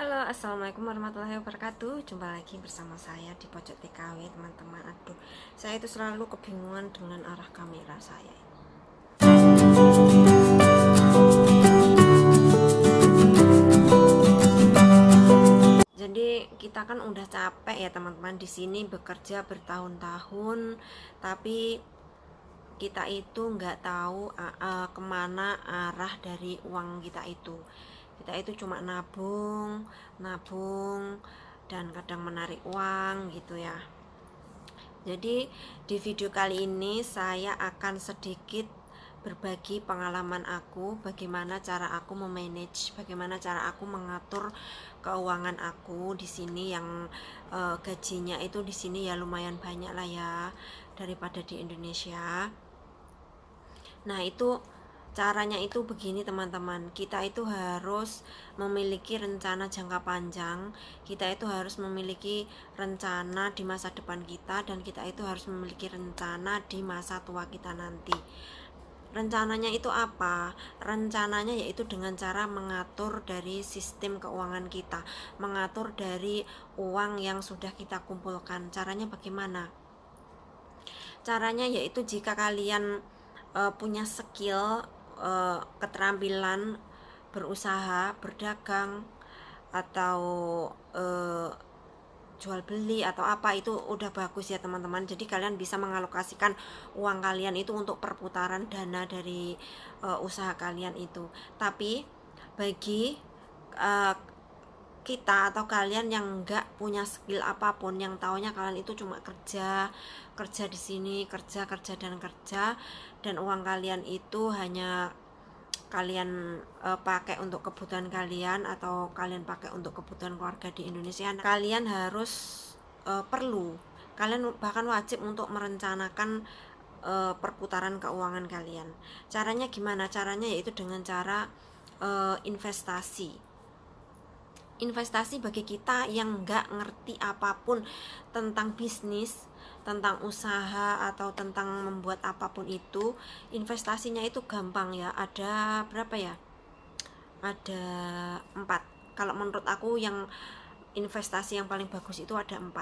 Halo, assalamualaikum warahmatullahi wabarakatuh. Jumpa lagi bersama saya di pojok TKW, teman-teman. Aduh, saya itu selalu kebingungan dengan arah kamera saya. Jadi kita kan udah capek ya teman-teman, di sini bekerja bertahun-tahun, tapi kita itu nggak tahu kemana arah dari uang kita itu. Kita itu cuma nabung, dan kadang menarik uang gitu ya. Jadi di video kali ini saya akan sedikit berbagi pengalaman aku, bagaimana cara aku memanage, bagaimana cara aku mengatur keuangan aku di sini yang gajinya itu di sini ya lumayan banyak lah ya daripada di Indonesia. Nah, itu caranya itu begini teman-teman. Kita itu harus memiliki rencana jangka panjang. Kita itu harus memiliki rencana di masa depan kita, dan kita itu harus memiliki rencana di masa tua kita nanti. Rencananya itu apa? Rencananya yaitu dengan cara mengatur dari sistem keuangan kita, mengatur dari uang yang sudah kita kumpulkan. Caranya bagaimana? Caranya yaitu jika kalian punya skill, keterampilan berusaha, berdagang, atau jual beli atau apa, itu udah bagus ya teman-teman. Jadi kalian bisa mengalokasikan uang kalian itu untuk perputaran dana dari usaha kalian itu. Tapi bagi kita atau kalian yang nggak punya skill apapun, yang taunya kalian itu cuma kerja di sini, kerja dan uang kalian itu hanya kalian pakai untuk kebutuhan kalian atau kalian pakai untuk kebutuhan keluarga di Indonesia, kalian harus kalian bahkan wajib untuk merencanakan perputaran keuangan kalian. Caranya gimana? Caranya yaitu dengan cara investasi bagi kita yang nggak ngerti apapun tentang bisnis, tentang usaha, atau tentang membuat apapun itu. Investasinya itu gampang ya, ada berapa ya? Ada 4. Kalau menurut aku yang investasi yang paling bagus itu ada 4.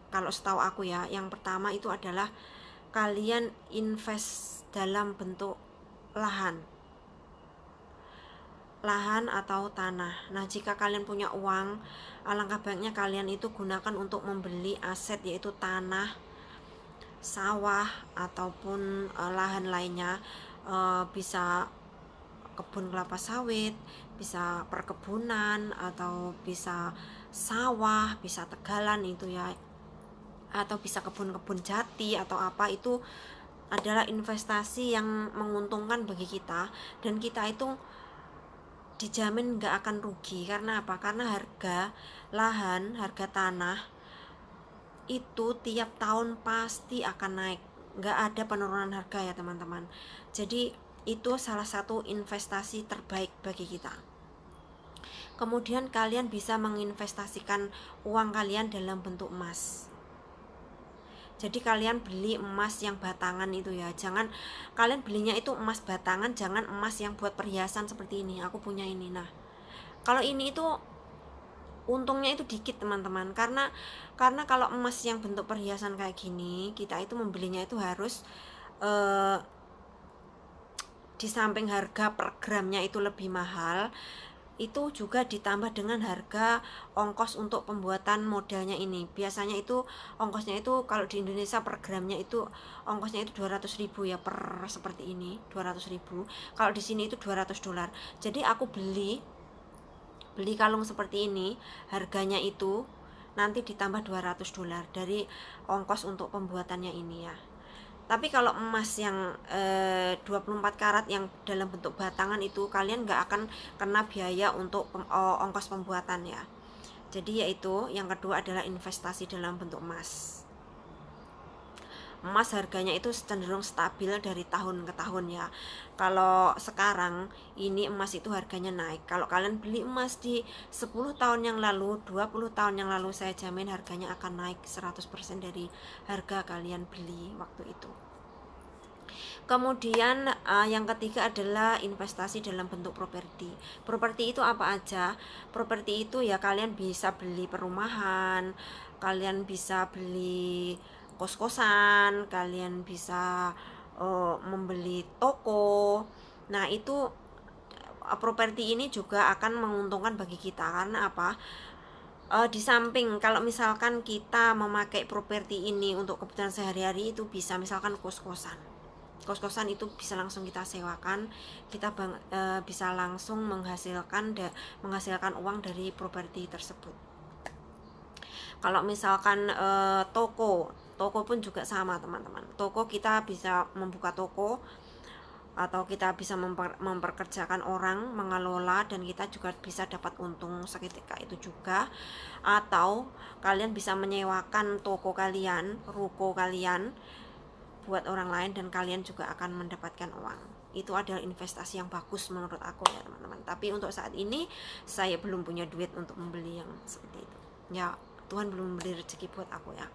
Kalau setahu aku ya, yang pertama itu adalah kalian invest dalam bentuk lahan atau tanah. Nah, jika kalian punya uang, alangkah baiknya kalian itu gunakan untuk membeli aset, yaitu tanah, sawah, ataupun lahan lainnya. Bisa kebun kelapa sawit, bisa perkebunan, atau bisa sawah, bisa tegalan itu ya, atau bisa kebun-kebun jati atau apa. Itu adalah investasi yang menguntungkan bagi kita, dan kita itu dijamin nggak akan rugi. Karena apa? Karena harga lahan, harga tanah itu tiap tahun pasti akan naik, nggak ada penurunan harga ya teman-teman. Jadi itu salah satu investasi terbaik bagi kita. Kemudian kalian bisa menginvestasikan uang kalian dalam bentuk emas. Jadi kalian beli emas yang batangan itu ya, jangan kalian belinya itu emas batangan, jangan emas yang buat perhiasan seperti ini. Aku punya ini. Nah, kalau ini itu untungnya itu dikit teman-teman, karena kalau emas yang bentuk perhiasan kayak gini, kita itu membelinya itu harus di samping harga per gramnya itu lebih mahal, itu juga ditambah dengan harga ongkos untuk pembuatan modelnya ini. Biasanya itu ongkosnya itu kalau di Indonesia per gramnya itu ongkosnya itu 200.000 ya, per seperti ini 200.000. Kalau di sini itu $200. Jadi aku beli kalung seperti ini, harganya itu nanti ditambah $200 dari ongkos untuk pembuatannya ini ya. Tapi kalau emas yang 24 karat yang dalam bentuk batangan itu, kalian nggak akan kena biaya untuk ongkos pembuatan ya. Jadi yaitu yang kedua adalah investasi dalam bentuk emas. Emas harganya itu cenderung stabil dari tahun ke tahun ya. Kalau sekarang ini emas itu harganya naik. Kalau kalian beli emas di 10 tahun yang lalu, 20 tahun yang lalu, saya jamin harganya akan naik 100% dari harga kalian beli waktu itu. Kemudian yang ketiga adalah investasi dalam bentuk properti. Properti itu apa aja? Properti itu ya kalian bisa beli perumahan, kalian bisa beli kos-kosan, kalian bisa membeli toko. Nah, itu properti ini juga akan menguntungkan bagi kita karena apa? Di samping kalau misalkan kita memakai properti ini untuk kebutuhan sehari-hari, itu bisa misalkan kos-kosan itu bisa langsung kita sewakan, kita bisa langsung menghasilkan uang dari properti tersebut. Kalau misalkan toko pun juga sama teman-teman. Toko kita bisa membuka toko, atau kita bisa memperkerjakan orang mengelola, dan kita juga bisa dapat untung seketika itu juga. Atau kalian bisa menyewakan toko kalian, ruko kalian buat orang lain, dan kalian juga akan mendapatkan uang. Itu adalah investasi yang bagus menurut aku ya teman-teman. Tapi untuk saat ini saya belum punya duit untuk membeli yang seperti itu. Ya, Tuhan belum memberi rezeki buat aku ya.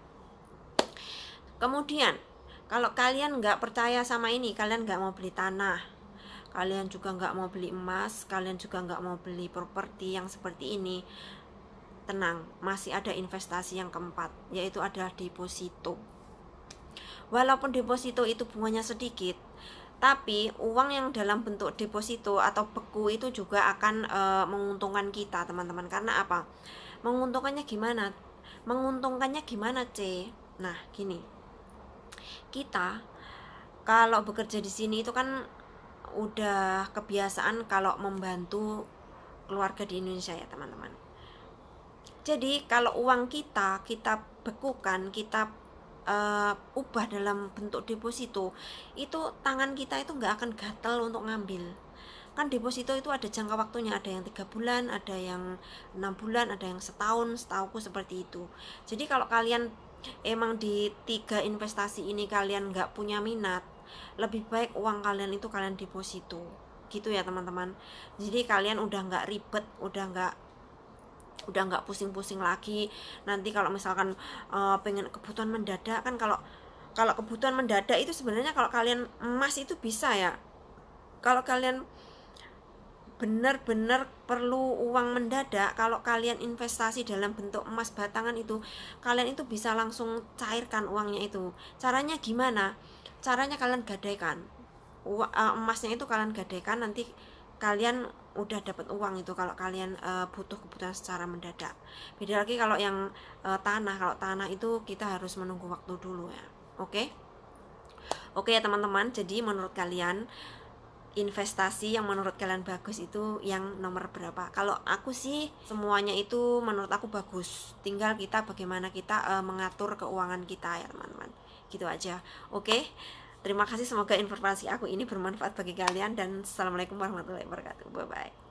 Kemudian kalau kalian nggak percaya sama ini, kalian nggak mau beli tanah, kalian juga nggak mau beli emas, kalian juga nggak mau beli properti yang seperti ini, tenang, masih ada investasi yang keempat, yaitu adalah deposito. Walaupun deposito itu bunganya sedikit, tapi uang yang dalam bentuk deposito atau beku itu juga akan menguntungkan kita teman-teman. Karena apa? Menguntungkannya gimana? Menguntungkannya gimana, C? Nah, gini. Kita kalau bekerja di sini itu kan udah kebiasaan kalau membantu keluarga di Indonesia ya teman-teman. Jadi kalau uang kita bekukan, kita ubah dalam bentuk deposito, itu tangan kita itu nggak akan gatel untuk ngambil. Kan deposito itu ada jangka waktunya, ada yang 3 bulan, ada yang 6 bulan, ada yang setahun, setauku seperti itu. Jadi kalau kalian emang di 3 investasi ini kalian nggak punya minat, lebih baik uang kalian itu kalian deposito gitu ya teman-teman. Jadi kalian udah nggak ribet, udah nggak pusing-pusing lagi. Nanti kalau misalkan pengen kebutuhan mendadak kan, kalau kebutuhan mendadak itu sebenarnya kalau kalian emas itu bisa ya. Kalau kalian benar-benar perlu uang mendadak, kalau kalian investasi dalam bentuk emas batangan itu, kalian itu bisa langsung cairkan uangnya itu. Caranya gimana? Caranya kalian gadaikan emasnya itu, kalian gadaikan, nanti kalian udah dapat uang itu kalau kalian butuh kebutuhan secara mendadak. Beda lagi kalau yang tanah. Kalau tanah itu kita harus menunggu waktu dulu ya. Oke ya teman-teman. Jadi menurut kalian investasi yang menurut kalian bagus itu yang nomor berapa? Kalau aku sih semuanya itu menurut aku bagus, tinggal kita bagaimana kita mengatur keuangan kita ya teman-teman. Gitu aja. Oke, terima kasih, semoga informasi aku ini bermanfaat bagi kalian, dan assalamualaikum warahmatullahi wabarakatuh. Bye bye.